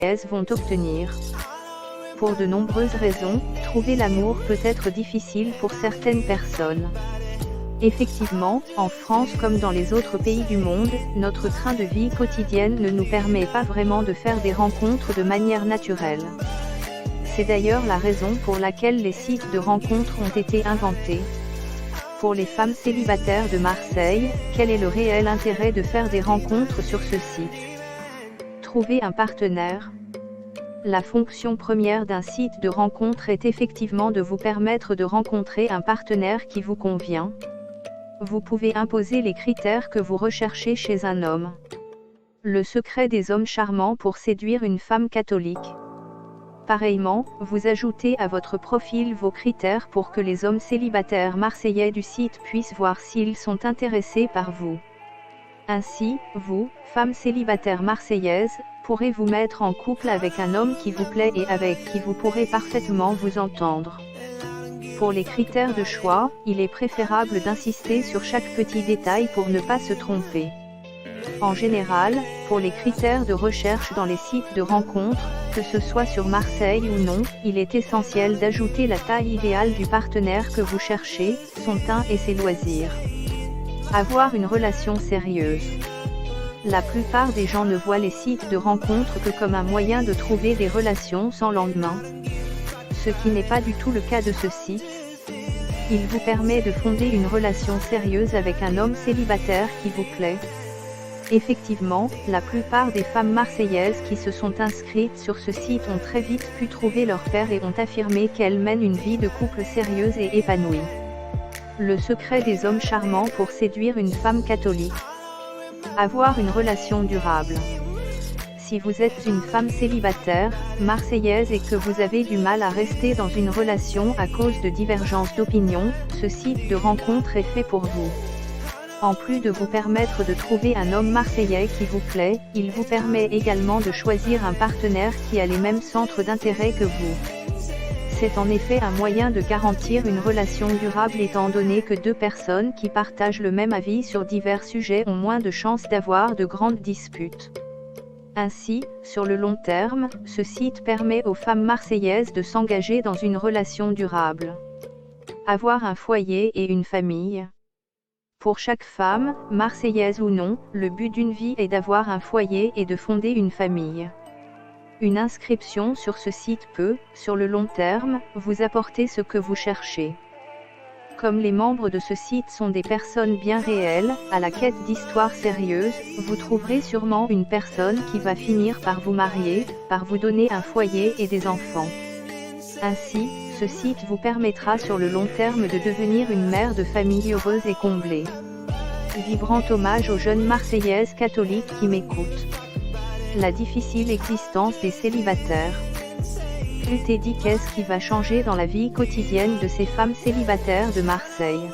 vont obtenir. Pour de nombreuses raisons, trouver l'amour peut être difficile pour certaines personnes. Effectivement, en France comme dans les autres pays du monde, notre train de vie quotidienne ne nous permet pas vraiment de faire des rencontres de manière naturelle. C'est d'ailleurs la raison pour laquelle les sites de rencontres ont été inventés. Pour les femmes célibataires de Marseille, quel est le réel intérêt de faire des rencontres sur ce site? Trouver un partenaire. La fonction première d'un site de rencontre est effectivement de vous permettre de rencontrer un partenaire qui vous convient. Vous pouvez imposer les critères que vous recherchez chez un homme. Le secret des hommes charmants pour séduire une femme catholique. Pareillement, vous ajoutez à votre profil vos critères pour que les hommes célibataires marseillais du site puissent voir s'ils sont intéressés par vous. Ainsi, vous, femme célibataire marseillaise, pourrez vous mettre en couple avec un homme qui vous plaît et avec qui vous pourrez parfaitement vous entendre. Pour les critères de choix, il est préférable d'insister sur chaque petit détail pour ne pas se tromper. En général, pour les critères de recherche dans les sites de rencontres, que ce soit sur Marseille ou non, il est essentiel d'ajouter la taille idéale du partenaire que vous cherchez, son teint et ses loisirs. Avoir une relation sérieuse. La plupart des gens ne voient les sites de rencontres que comme un moyen de trouver des relations sans lendemain. Ce qui n'est pas du tout le cas de ce site. Il vous permet de fonder une relation sérieuse avec un homme célibataire qui vous plaît. Effectivement, la plupart des femmes marseillaises qui se sont inscrites sur ce site ont très vite pu trouver leur père et ont affirmé qu'elles mènent une vie de couple sérieuse et épanouie. Le secret des hommes charmants pour séduire une femme catholique. Avoir une relation durable. Si vous êtes une femme célibataire, marseillaise et que vous avez du mal à rester dans une relation à cause de divergences d'opinion, ce site de rencontre est fait pour vous. En plus de vous permettre de trouver un homme marseillais qui vous plaît, il vous permet également de choisir un partenaire qui a les mêmes centres d'intérêt que vous. C'est en effet un moyen de garantir une relation durable étant donné que deux personnes qui partagent le même avis sur divers sujets ont moins de chances d'avoir de grandes disputes. Ainsi, sur le long terme, ce site permet aux femmes marseillaises de s'engager dans une relation durable. Avoir un foyer et une famille. Pour chaque femme, marseillaise ou non, le but d'une vie est d'avoir un foyer et de fonder une famille. Une inscription sur ce site peut, sur le long terme, vous apporter ce que vous cherchez. Comme les membres de ce site sont des personnes bien réelles, à la quête d'histoires sérieuses, vous trouverez sûrement une personne qui va finir par vous marier, par vous donner un foyer et des enfants. Ainsi, ce site vous permettra sur le long terme de devenir une mère de famille heureuse et comblée. Vibrant hommage aux jeunes Marseillaises catholiques qui m'écoutent. La difficile existence des célibataires. Tu t'es dit qu'est-ce qui va changer dans la vie quotidienne de ces femmes célibataires de Marseille?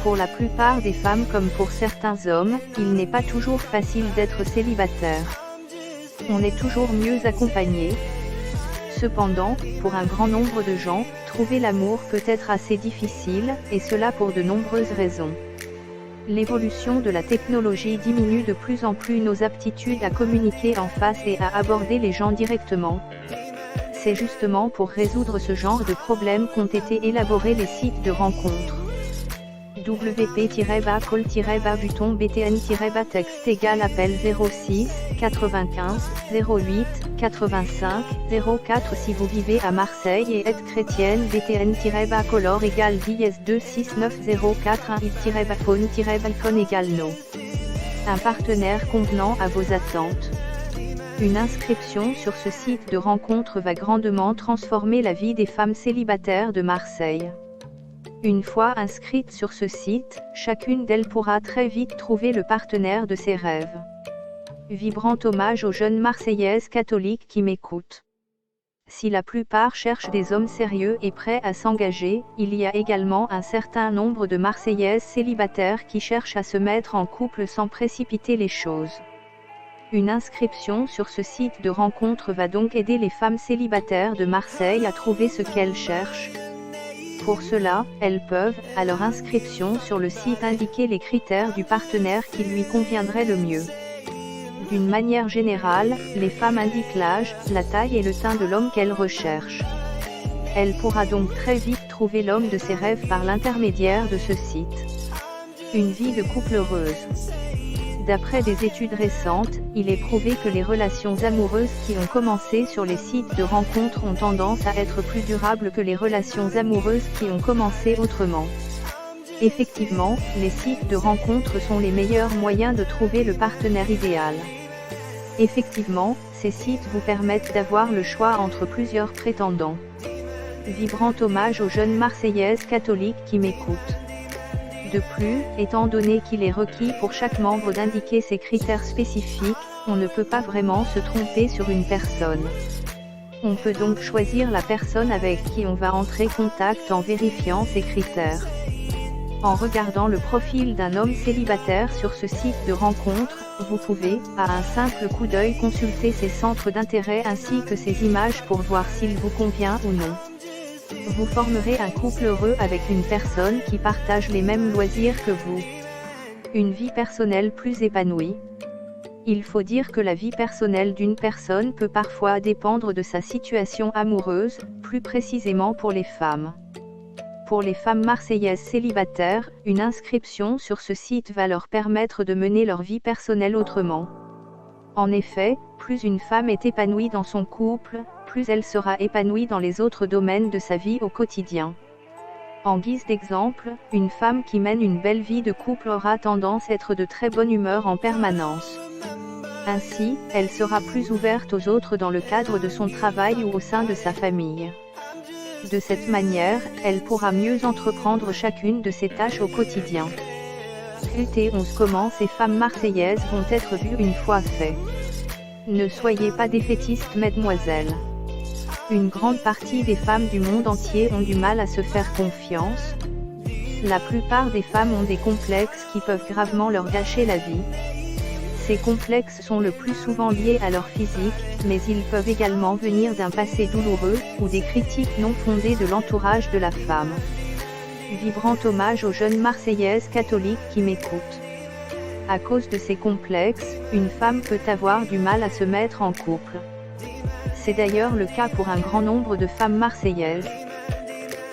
Pour la plupart des femmes comme pour certains hommes, il n'est pas toujours facile d'être célibataire. On est toujours mieux accompagné. Cependant, pour un grand nombre de gens, trouver l'amour peut être assez difficile, et cela pour de nombreuses raisons. L'évolution de la technologie diminue de plus en plus nos aptitudes à communiquer en face et à aborder les gens directement. C'est justement pour résoudre ce genre de problème qu'ont été élaborés les sites de rencontres. wp-call-buton-btn-texte égale appel 06 95 08 85 04 si vous vivez à Marseille et êtes chrétienne btn-color égale 10-26904-1-phone-balcon égale no. Un partenaire convenant à vos attentes. Une inscription sur ce site de rencontre va grandement transformer la vie des femmes célibataires de Marseille. Une fois inscrite sur ce site, chacune d'elles pourra très vite trouver le partenaire de ses rêves. Vibrant hommage aux jeunes Marseillaises catholiques qui m'écoutent. Si la plupart cherchent des hommes sérieux et prêts à s'engager, il y a également un certain nombre de Marseillaises célibataires qui cherchent à se mettre en couple sans précipiter les choses. Une inscription sur ce site de rencontre va donc aider les femmes célibataires de Marseille à trouver ce qu'elles cherchent. Pour cela, elles peuvent, à leur inscription sur le site, indiquer les critères du partenaire qui lui conviendrait le mieux. D'une manière générale, les femmes indiquent l'âge, la taille et le teint de l'homme qu'elles recherchent. Elle pourra donc très vite trouver l'homme de ses rêves par l'intermédiaire de ce site. Une vie de couple heureuse. D'après des études récentes, il est prouvé que les relations amoureuses qui ont commencé sur les sites de rencontres ont tendance à être plus durables que les relations amoureuses qui ont commencé autrement. Effectivement, les sites de rencontres sont les meilleurs moyens de trouver le partenaire idéal. Effectivement, ces sites vous permettent d'avoir le choix entre plusieurs prétendants. Vibrant hommage aux jeunes Marseillaises catholiques qui m'écoutent. De plus, étant donné qu'il est requis pour chaque membre d'indiquer ses critères spécifiques, on ne peut pas vraiment se tromper sur une personne. On peut donc choisir la personne avec qui on va entrer contact en vérifiant ses critères. En regardant le profil d'un homme célibataire sur ce site de rencontre, vous pouvez, à un simple coup d'œil, consulter ses centres d'intérêt ainsi que ses images pour voir s'il vous convient ou non. Vous formerez un couple heureux avec une personne qui partage les mêmes loisirs que vous. Une vie personnelle plus épanouie. Il faut dire que la vie personnelle d'une personne peut parfois dépendre de sa situation amoureuse, plus précisément pour les femmes. Pour les femmes marseillaises célibataires, une inscription sur ce site va leur permettre de mener leur vie personnelle autrement. En effet, plus une femme est épanouie dans son couple, plus elle sera épanouie dans les autres domaines de sa vie au quotidien. En guise d'exemple, une femme qui mène une belle vie de couple aura tendance à être de très bonne humeur en permanence. Ainsi, elle sera plus ouverte aux autres dans le cadre de son travail ou au sein de sa famille. De cette manière, elle pourra mieux entreprendre chacune de ses tâches au quotidien. QT11 Comment ces femmes marseillaises vont être vues une fois fait. Ne soyez pas défaitistes, mesdemoiselles. Une grande partie des femmes du monde entier ont du mal à se faire confiance. La plupart des femmes ont des complexes qui peuvent gravement leur gâcher la vie. Ces complexes sont le plus souvent liés à leur physique, mais ils peuvent également venir d'un passé douloureux, ou des critiques non fondées de l'entourage de la femme. Vibrant hommage aux jeunes Marseillaises catholiques qui m'écoutent. À cause de ces complexes, une femme peut avoir du mal à se mettre en couple. C'est d'ailleurs le cas pour un grand nombre de femmes marseillaises.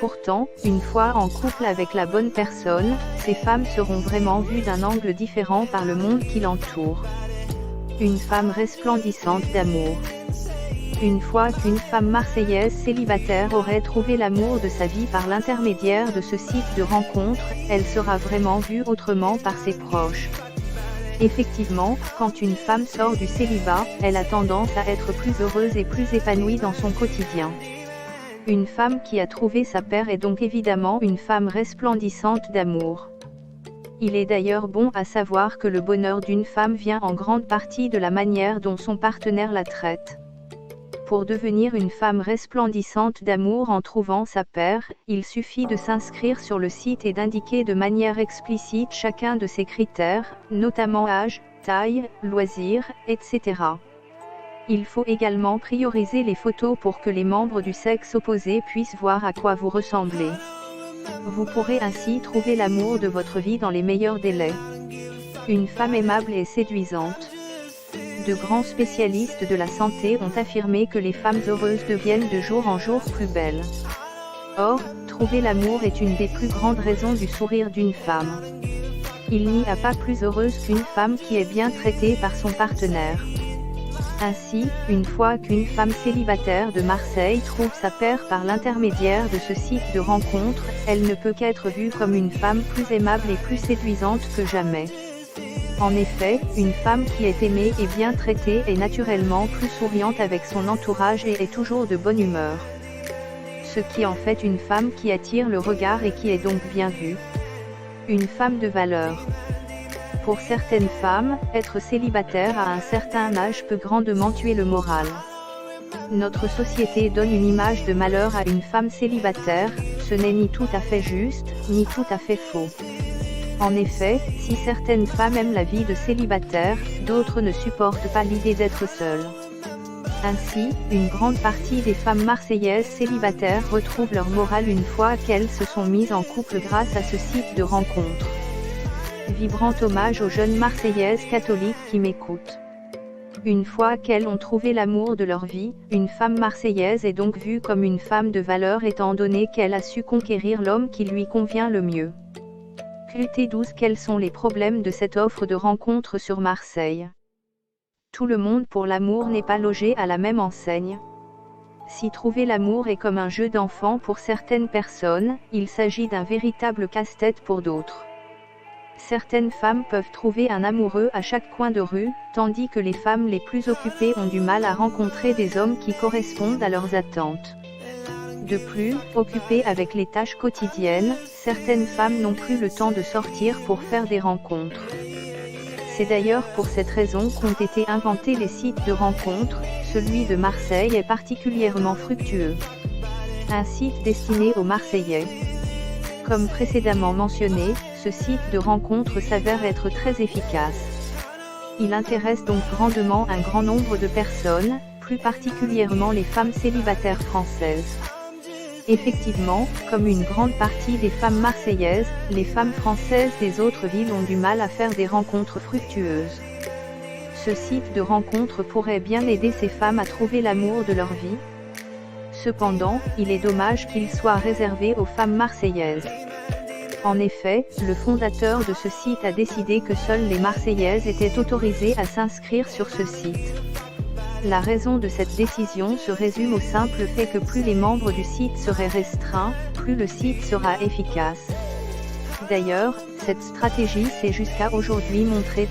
Pourtant, une fois en couple avec la bonne personne, ces femmes seront vraiment vues d'un angle différent par le monde qui l'entoure. Une femme resplendissante d'amour. Une fois qu'une femme marseillaise célibataire aurait trouvé l'amour de sa vie par l'intermédiaire de ce site de rencontre, elle sera vraiment vue autrement par ses proches. Effectivement, quand une femme sort du célibat, elle a tendance à être plus heureuse et plus épanouie dans son quotidien. Une femme qui a trouvé sa paire est donc évidemment une femme resplendissante d'amour. Il est d'ailleurs bon à savoir que le bonheur d'une femme vient en grande partie de la manière dont son partenaire la traite. Pour devenir une femme resplendissante d'amour en trouvant sa paire, il suffit de s'inscrire sur le site et d'indiquer de manière explicite chacun de ses critères, notamment âge, taille, loisirs, etc. Il faut également prioriser les photos pour que les membres du sexe opposé puissent voir à quoi vous ressemblez. Vous pourrez ainsi trouver l'amour de votre vie dans les meilleurs délais. Une femme aimable et séduisante. De grands spécialistes de la santé ont affirmé que les femmes heureuses deviennent de jour en jour plus belles. Or, trouver l'amour est une des plus grandes raisons du sourire d'une femme. Il n'y a pas plus heureuse qu'une femme qui est bien traitée par son partenaire. Ainsi, une fois qu'une femme célibataire de Marseille trouve sa paire par l'intermédiaire de ce site de rencontre, elle ne peut qu'être vue comme une femme plus aimable et plus séduisante que jamais. En effet, une femme qui est aimée et bien traitée est naturellement plus souriante avec son entourage et est toujours de bonne humeur. Ce qui en fait une femme qui attire le regard et qui est donc bien vue. Une femme de valeur. Pour certaines femmes, être célibataire à un certain âge peut grandement tuer le moral. Notre société donne une image de malheur à une femme célibataire, ce n'est ni tout à fait juste, ni tout à fait faux. En effet, si certaines femmes aiment la vie de célibataire, d'autres ne supportent pas l'idée d'être seules. Ainsi, une grande partie des femmes marseillaises célibataires retrouvent leur morale une fois qu'elles se sont mises en couple grâce à ce site de rencontre. Vibrant hommage aux jeunes Marseillaises catholiques qui m'écoutent. Une fois qu'elles ont trouvé l'amour de leur vie, une femme marseillaise est donc vue comme une femme de valeur étant donné qu'elle a su conquérir l'homme qui lui convient le mieux. QT12 Quels sont les problèmes de cette offre de rencontre sur Marseille? Tout le monde pour l'amour n'est pas logé à la même enseigne. Si trouver l'amour est comme un jeu d'enfant pour certaines personnes, il s'agit d'un véritable casse-tête pour d'autres. Certaines femmes peuvent trouver un amoureux à chaque coin de rue, tandis que les femmes les plus occupées ont du mal à rencontrer des hommes qui correspondent à leurs attentes. De plus, occupées avec les tâches quotidiennes, certaines femmes n'ont plus le temps de sortir pour faire des rencontres. C'est d'ailleurs pour cette raison qu'ont été inventés les sites de rencontres. Celui de Marseille est particulièrement fructueux. Un site destiné aux Marseillais. Comme précédemment mentionné, ce site de rencontre s'avère être très efficace. Il intéresse donc grandement un grand nombre de personnes, plus particulièrement les femmes célibataires françaises. Effectivement, comme une grande partie des femmes marseillaises, les femmes françaises des autres villes ont du mal à faire des rencontres fructueuses. Ce site de rencontre pourrait bien aider ces femmes à trouver l'amour de leur vie. Cependant, il est dommage qu'il soit réservé aux femmes marseillaises. En effet, le fondateur de ce site a décidé que seules les Marseillaises étaient autorisées à s'inscrire sur ce site. La raison de cette décision se résume au simple fait que plus les membres du site seraient restreints, plus le site sera efficace. D'ailleurs, cette stratégie s'est jusqu'à aujourd'hui montrée très